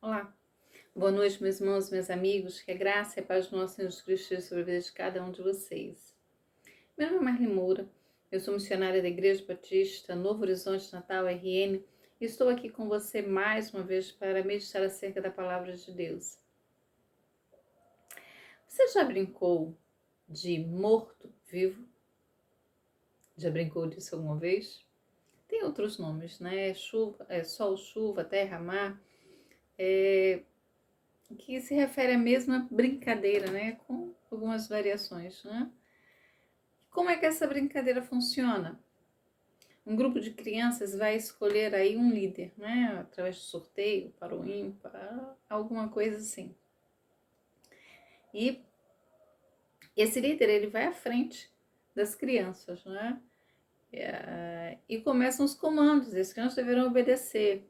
Olá, boa noite, meus irmãos, meus amigos, que a graça e a paz do nosso Senhor Jesus Cristo esteja sobre a vida de cada um de vocês. Meu nome é Marli Moura, eu sou missionária da Igreja Batista Novo Horizonte Natal RN e estou aqui com você mais uma vez para meditar acerca da Palavra de Deus. Você já brincou de morto-vivo? Já brincou disso alguma vez? Tem outros nomes, né? Chuva, sol, chuva, terra, mar, que se refere à mesma brincadeira, né? Com algumas variações, né? Como é que essa brincadeira funciona? Um grupo de crianças vai escolher aí um líder, né? Através de sorteio, para o ímpar, alguma coisa assim. E esse líder, ele vai à frente das crianças, né? E começam os comandos, as crianças deverão obedecer.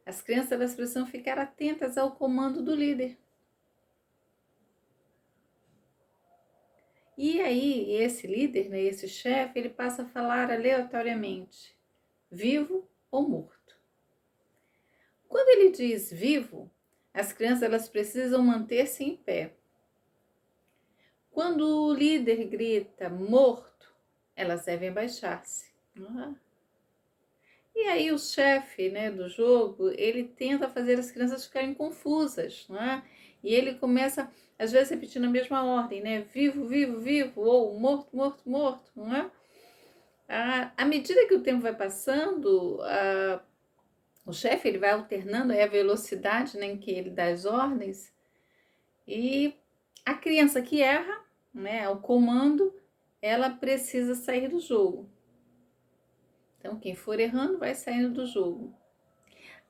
As crianças, elas precisam ficar atentas ao comando do líder. E aí, esse líder, né, esse chefe, ele passa a falar aleatoriamente, vivo ou morto. Quando ele diz vivo, as crianças elas precisam manter-se em pé. Quando o líder grita morto, elas devem abaixar-se. E aí o chefe, né, do jogo, ele tenta fazer as crianças ficarem confusas, não é? E ele começa, às vezes, repetindo a mesma ordem, né? Vivo, vivo, vivo, ou morto, morto, morto, não é? À medida que o tempo vai passando, o chefe ele vai alternando a velocidade, né, em que ele dá as ordens, e a criança que erra, né, o comando, ela precisa sair do jogo. Então, quem for errando vai saindo do jogo.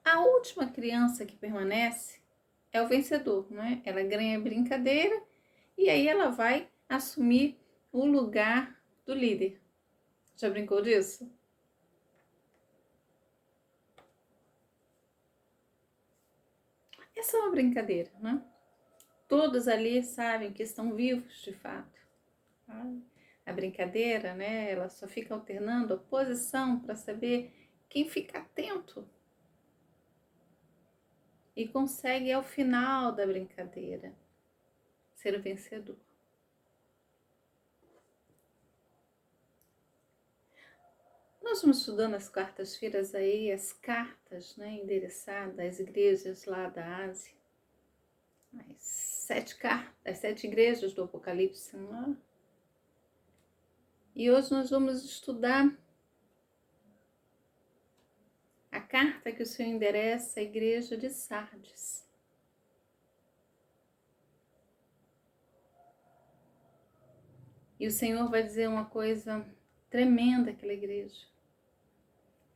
A última criança que permanece é o vencedor, né? Ela ganha a brincadeira e aí ela vai assumir o lugar do líder. Já brincou disso? Essa é uma brincadeira, né? Todos ali sabem que estão vivos de fato. A brincadeira, né? Ela só fica alternando a posição para saber quem fica atento e consegue ao final da brincadeira ser o vencedor. Nós vamos estudando as quartas-feiras aí, as cartas, né, endereçadas às igrejas lá da Ásia. As 7 igrejas do Apocalipse. Né? E hoje nós vamos estudar a carta que o Senhor endereça à igreja de Sardes. E o Senhor vai dizer uma coisa tremenda àquela igreja.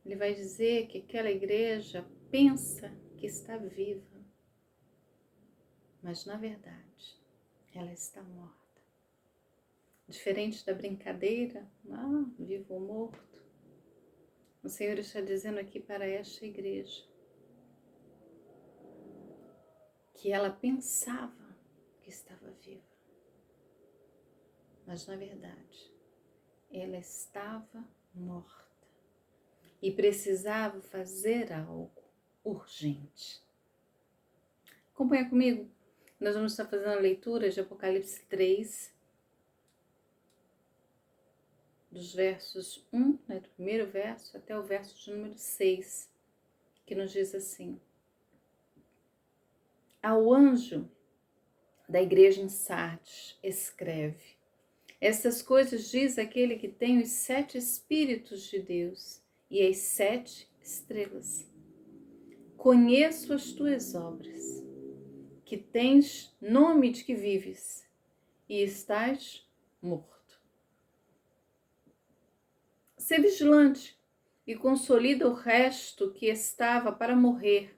Ele vai dizer que aquela igreja pensa que está viva, mas na verdade ela está morta. Diferente da brincadeira, vivo ou morto, o Senhor está dizendo aqui para esta igreja que ela pensava que estava viva, mas na verdade ela estava morta e precisava fazer algo urgente. Acompanha comigo, nós vamos estar fazendo a leitura de Apocalipse 3, dos versos 1, né, do primeiro verso, até o verso de número 6, que nos diz assim: Ao anjo da igreja em Sardes, escreve: Essas coisas diz aquele que tem os 7 Espíritos de Deus e as 7 estrelas. Conheço as tuas obras, que tens nome de que vives e estás morto. Sê vigilante e consolida o resto que estava para morrer,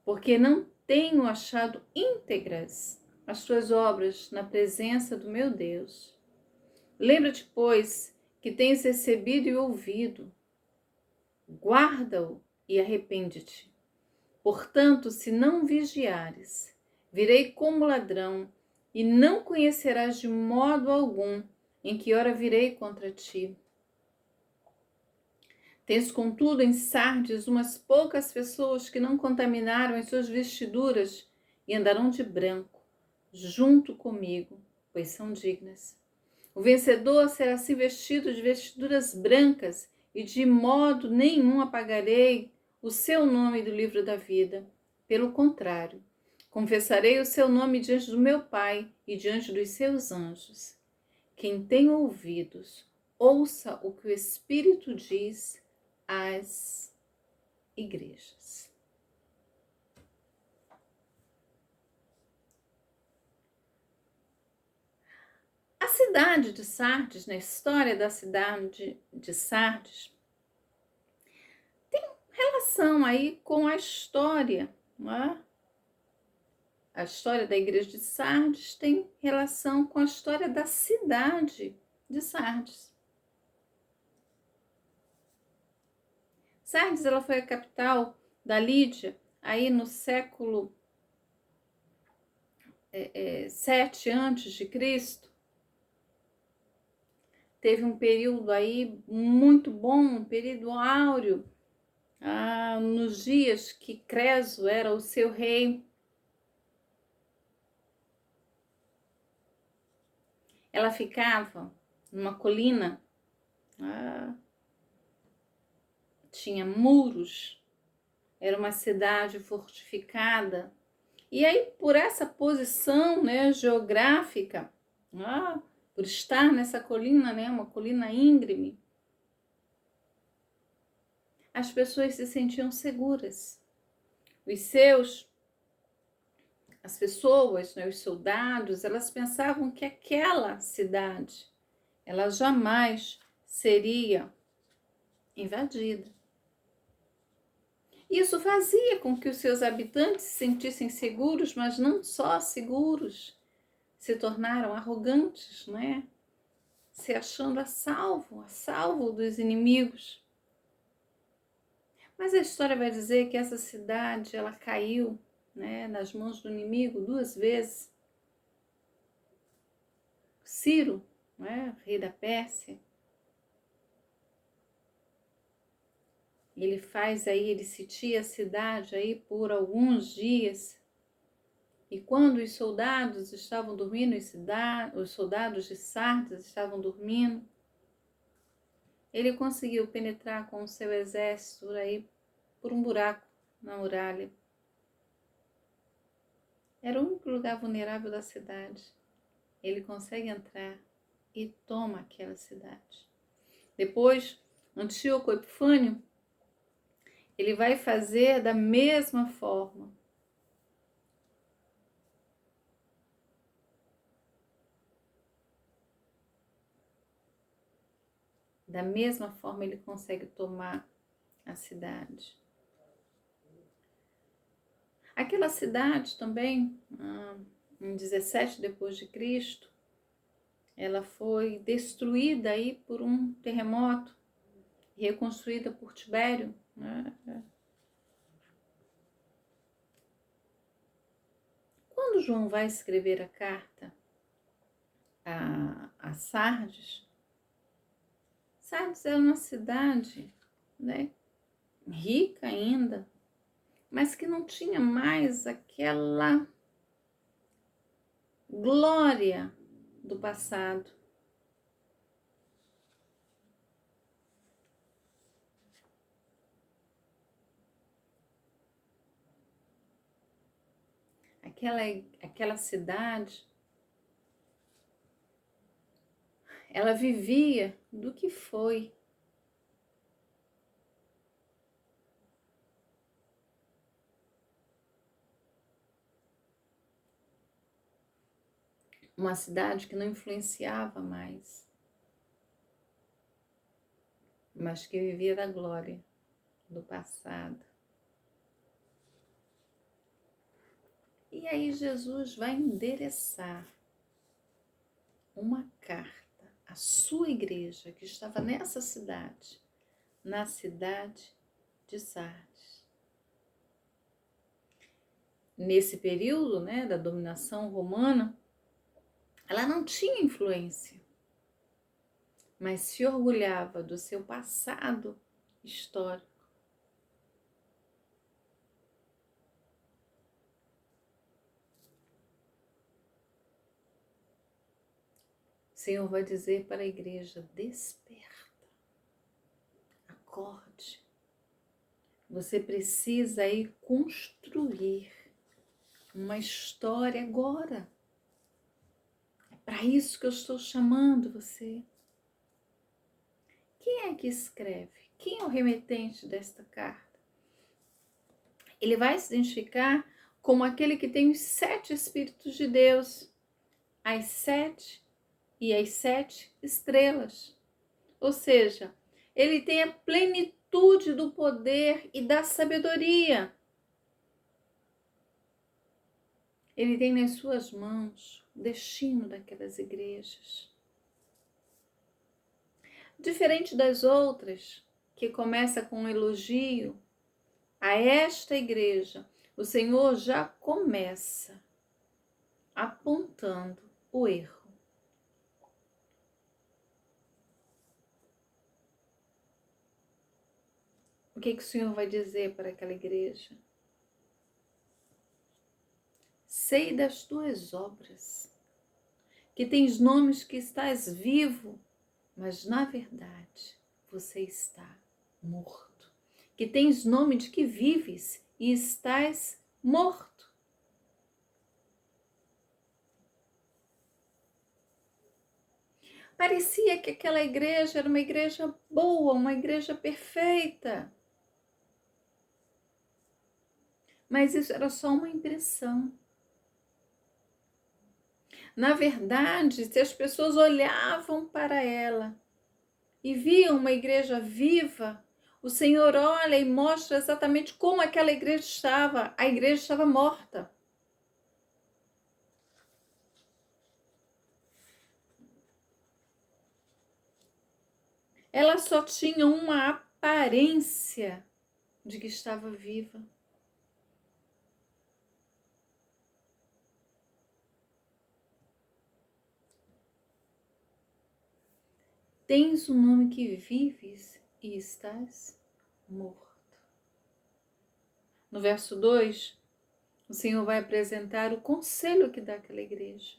porque não tenho achado íntegras as tuas obras na presença do meu Deus. Lembra-te, pois, que tens recebido e ouvido. Guarda-o e arrepende-te. Portanto, se não vigiares, virei como ladrão, e não conhecerás de modo algum em que hora virei contra ti. Tens, contudo, em Sardes umas poucas pessoas que não contaminaram as suas vestiduras e andarão de branco, junto comigo, pois são dignas. O vencedor será assim vestido de vestiduras brancas, e de modo nenhum apagarei o seu nome do livro da vida. Pelo contrário, confessarei o seu nome diante do meu Pai e diante dos seus anjos. Quem tem ouvidos, ouça o que o Espírito diz às igrejas. A cidade de Sardes, na história da cidade de Sardes, tem relação aí com a história, não é? A história da igreja de Sardes tem relação com a história da cidade de Sardes. Sardes, ela foi a capital da Lídia aí no século 7 antes de Cristo. Teve um período aí muito bom, um período áureo, nos dias que Creso era o seu rei. Ela ficava numa colina, tinha muros, era uma cidade fortificada. E aí, por essa posição, né, geográfica, por estar nessa colina, né, uma colina íngreme, as pessoas se sentiam seguras. As pessoas, né, os soldados, elas pensavam que aquela cidade, ela jamais seria invadida. Isso fazia com que os seus habitantes se sentissem seguros, mas não só seguros, se tornaram arrogantes, né? Se achando a salvo dos inimigos. Mas a história vai dizer que essa cidade, ela caiu, né, nas mãos do inimigo 2 vezes. Ciro, né, rei da Pérsia, ele sitia a cidade aí por alguns dias. E quando os soldados estavam dormindo, os soldados de Sardes estavam dormindo, ele conseguiu penetrar com o seu exército aí por um buraco na muralha. Era o único lugar vulnerável da cidade. Ele consegue entrar e toma aquela cidade. Depois, Antíoco Epifânio, ele vai fazer da mesma forma. Da mesma forma ele consegue tomar a cidade. Aquela cidade também, em 17 depois de Cristo, ela foi destruída aí por um terremoto, reconstruída por Tibério, né? Quando João vai escrever a carta a Sardes, Sardes era uma cidade, né, rica ainda, mas que não tinha mais aquela glória do passado. Aquela cidade, ela vivia do que foi. Uma cidade que não influenciava mais, mas que vivia da glória do passado. E aí Jesus vai endereçar uma carta à sua igreja que estava nessa cidade, na cidade de Sardes. Nesse período, né, da dominação romana, ela não tinha influência, mas se orgulhava do seu passado histórico. O Senhor vai dizer para a igreja: desperta, acorde. Você precisa ir construir uma história agora. É para isso que eu estou chamando você. Quem é que escreve? Quem é o remetente desta carta? Ele vai se identificar como aquele que tem os 7 Espíritos de Deus, as 7 e as 7 estrelas. Ou seja, ele tem a plenitude do poder e da sabedoria. Ele tem nas suas mãos o destino daquelas igrejas. Diferente das outras, que começa com um elogio, a esta igreja, o Senhor já começa apontando o erro. O que o Senhor vai dizer para aquela igreja? Sei das tuas obras, que tens nomes que estás vivo, mas na verdade você está morto. Que tens nome de que vives e estás morto. Parecia que aquela igreja era uma igreja boa, uma igreja perfeita. Mas isso era só uma impressão. Na verdade, se as pessoas olhavam para ela e viam uma igreja viva, o Senhor olha e mostra exatamente como aquela igreja estava. A igreja estava morta. Ela só tinha uma aparência de que estava viva. Tens um nome que vives e estás morto. No verso 2, o Senhor vai apresentar o conselho que dá àquela igreja.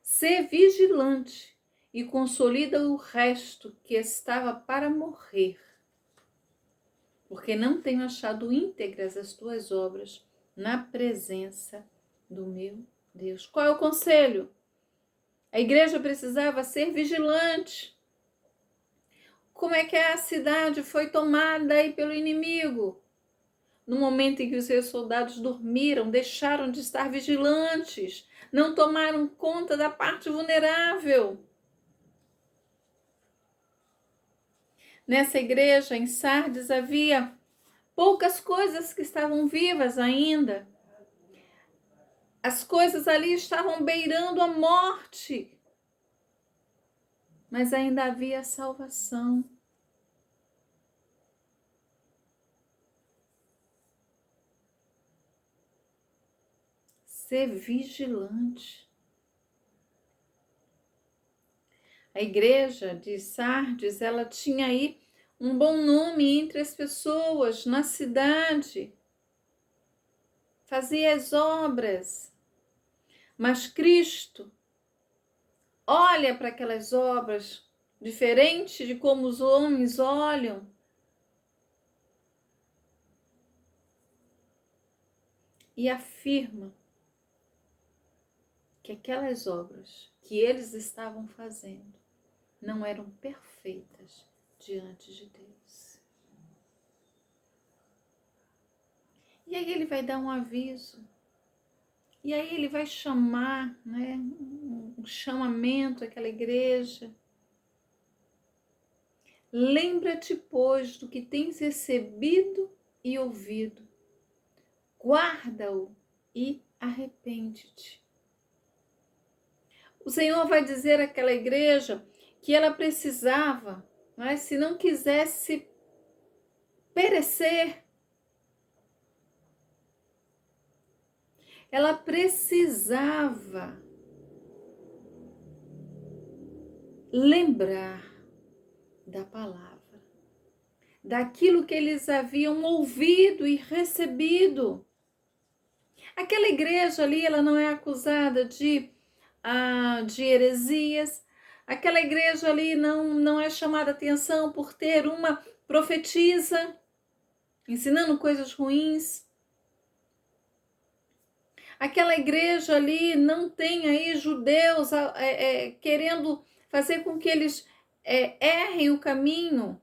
Sê vigilante e consolida o resto que estava para morrer, porque não tenho achado íntegras as tuas obras na presença do meu Deus. Qual é o conselho? A igreja precisava ser vigilante. Como é que a cidade foi tomada aí pelo inimigo? No momento em que os seus soldados dormiram, deixaram de estar vigilantes, não tomaram conta da parte vulnerável. Nessa igreja, em Sardes, havia poucas coisas que estavam vivas ainda. As coisas ali estavam beirando a morte, mas ainda havia salvação. Ser vigilante. A igreja de Sardes, ela tinha aí um bom nome entre as pessoas na cidade. Fazia as obras. Mas Cristo olha para aquelas obras diferente de como os homens olham. E afirma que aquelas obras que eles estavam fazendo não eram perfeitas diante de Deus. E aí ele vai dar um aviso. E aí ele vai chamar, né, um chamamento àquela igreja. Lembra-te, pois, do que tens recebido e ouvido. Guarda-o e arrepende-te. O Senhor vai dizer àquela igreja que ela precisava, mas se não quisesse perecer, ela precisava lembrar da palavra, daquilo que eles haviam ouvido e recebido. Aquela igreja ali, ela não é acusada de heresias. Aquela igreja ali não é chamada atenção por ter uma profetisa ensinando coisas ruins. Aquela igreja ali não tem aí judeus querendo fazer com que eles errem o caminho.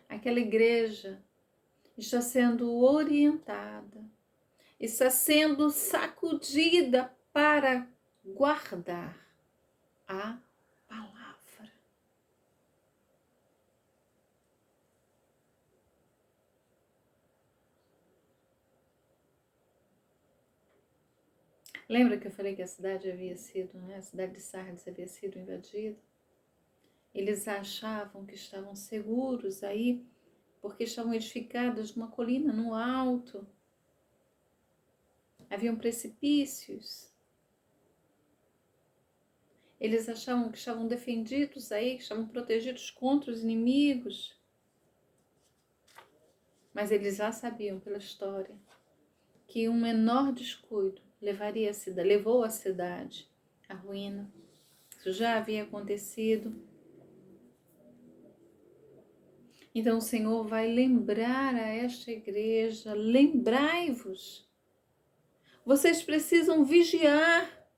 Aquela igreja está sendo orientada, está sendo sacudida para guardar a palavra. Lembra que eu falei que a cidade havia sido, a cidade de Sardes havia sido invadida? Eles achavam que estavam seguros aí, porque estavam edificados numa colina, no alto. Haviam precipícios. Eles achavam que estavam defendidos aí, que estavam protegidos contra os inimigos. Mas eles já sabiam pela história que um menor descuido levou a cidade à ruína. Isso já havia acontecido. Então o Senhor vai lembrar a esta igreja: lembrai-vos, vocês precisam vigiar,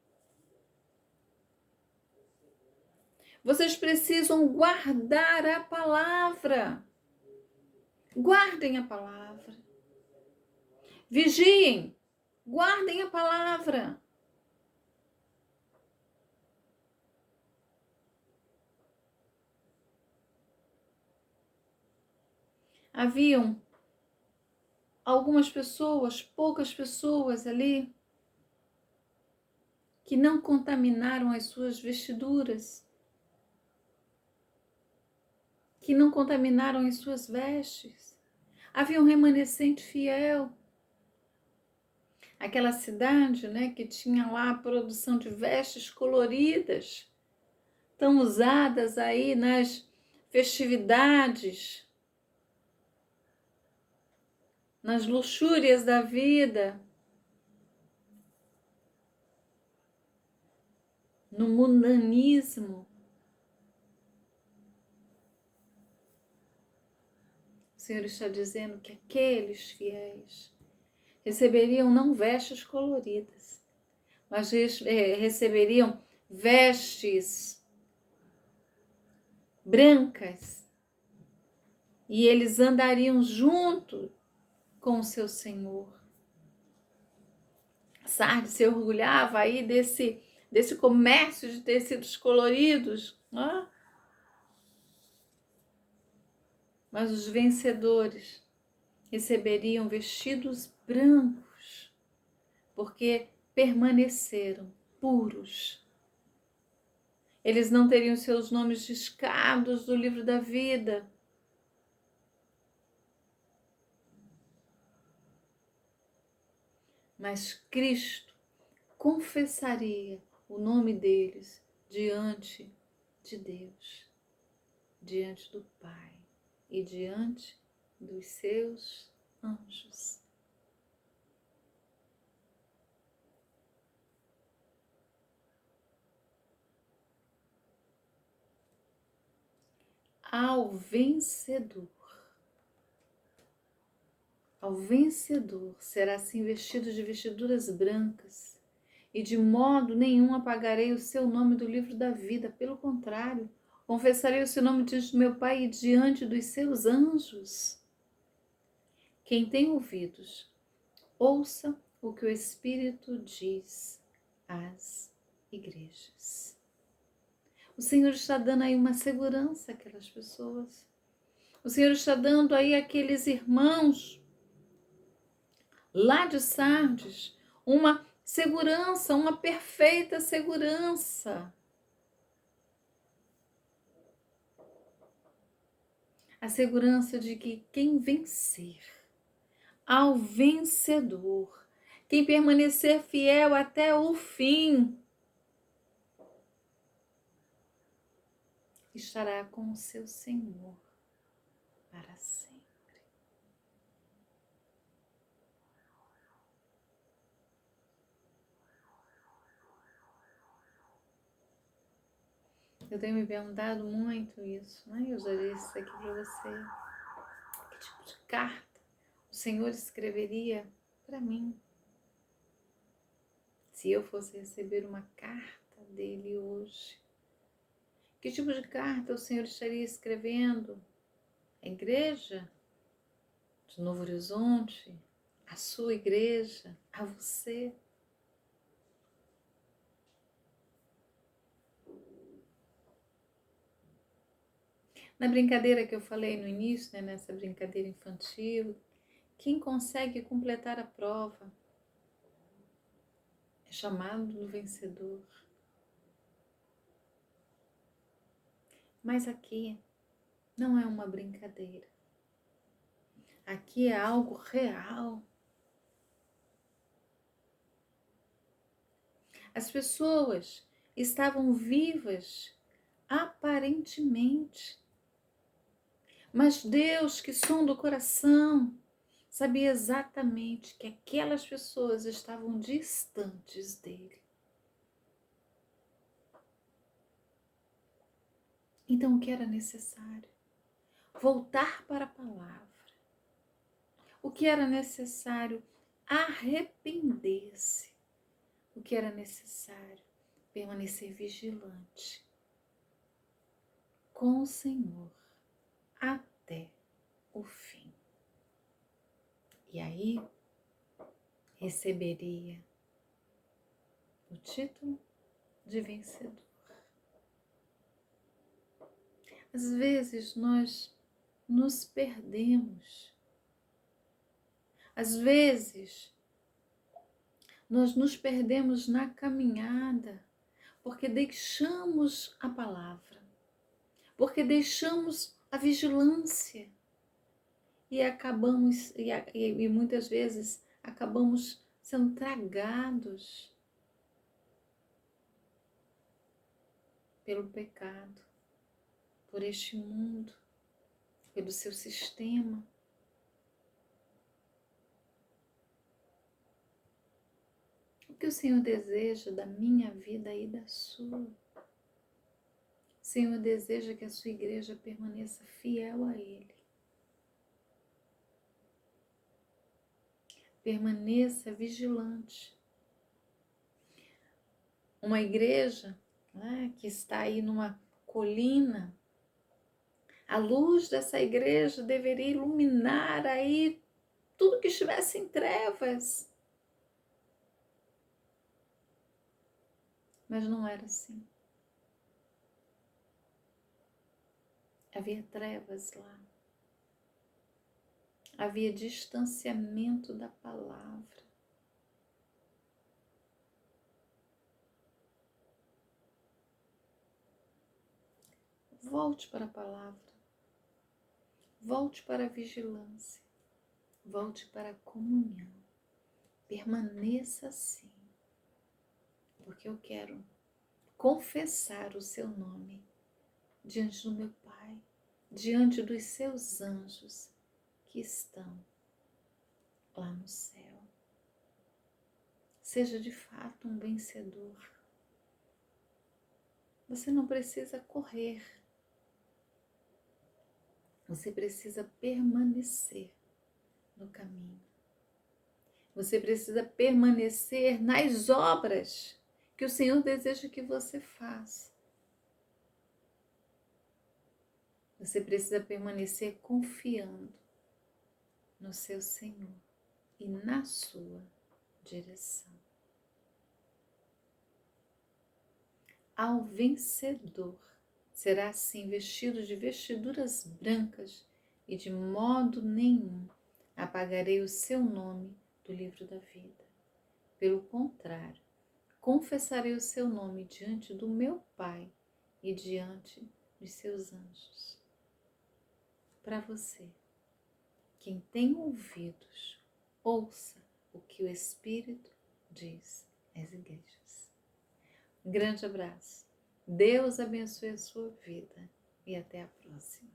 vocês precisam guardar a palavra, guardem a palavra, vigiem, guardem a palavra. Haviam algumas pessoas, poucas pessoas ali, que não contaminaram as suas vestiduras, que não contaminaram as suas vestes. Havia um remanescente fiel. Aquela cidade, né, que tinha lá a produção de vestes coloridas, tão usadas aí nas festividades, nas luxúrias da vida, no mundanismo. O Senhor está dizendo que aqueles fiéis receberiam não vestes coloridas, mas receberiam vestes brancas, e eles andariam junto com o seu Senhor. Sardes se orgulhava aí desse comércio de tecidos coloridos, né? Mas os vencedores receberiam vestidos brancos, porque permaneceram puros. Eles não teriam seus nomes riscados do livro da vida. Mas Cristo confessaria o nome deles diante de Deus, diante do Pai e diante dos seus anjos. Ao vencedor será assim vestido de vestiduras brancas, e de modo nenhum apagarei o seu nome do livro da vida. Pelo contrário, confessarei o seu nome diante do meu Pai e diante dos seus anjos. Quem tem ouvidos, ouça o que o Espírito diz às igrejas. O Senhor está dando aí uma segurança àquelas pessoas. O Senhor está dando aí àqueles irmãos lá de Sardes uma segurança, uma perfeita segurança. A segurança de que quem vencer, ao vencedor, Quem permanecer fiel até o fim estará com o seu Senhor para sempre. Eu tenho me perguntado muito isso, né? Eu já disse isso aqui para você. Que tipo de carta o Senhor escreveria para mim se eu fosse receber uma carta dele hoje? Que tipo de carta o Senhor estaria escrevendo à igreja de Novo Horizonte, à sua igreja, a você? Na brincadeira que eu falei no início, né, nessa brincadeira infantil, quem consegue completar a prova é chamado do vencedor. Mas aqui não é uma brincadeira. Aqui é algo real. As pessoas estavam vivas aparentemente, mas Deus, que sonda o coração, sabia exatamente que aquelas pessoas estavam distantes dele. Então, o que era necessário? Voltar para a palavra. O que era necessário? Arrepender-se. O que era necessário? Permanecer vigilante com o Senhor até o fim. E aí receberia o título de vencedor. Às vezes nós nos perdemos. Às vezes nós nos perdemos na caminhada porque deixamos a palavra, porque deixamos a vigilância e acabamos, e muitas vezes acabamos sendo tragados pelo pecado, por este mundo, pelo seu sistema. O que o Senhor deseja da minha vida e da sua? O Senhor deseja que a sua igreja permaneça fiel a Ele. Permaneça vigilante. Uma igreja, né, que está aí numa colina, a luz dessa igreja deveria iluminar aí tudo que estivesse em trevas. Mas não era assim. Havia trevas lá. Havia distanciamento da palavra. Volte para a palavra. Volte para a vigilância. Volte para a comunhão. Permaneça assim. Porque eu quero confessar o seu nome diante do meu Pai, diante dos seus anjos que estão lá no céu. Seja de fato um vencedor. Você não precisa correr. Você precisa permanecer no caminho. Você precisa permanecer nas obras que o Senhor deseja que você faça. Você precisa permanecer confiando no seu Senhor e na sua direção. Ao vencedor será assim vestido de vestiduras brancas e de modo nenhum apagarei o seu nome do livro da vida. Pelo contrário, confessarei o seu nome diante do meu Pai e diante de seus anjos. Para você, quem tem ouvidos, ouça o que o Espírito diz às igrejas. Um grande abraço. Deus abençoe a sua vida e até a próxima.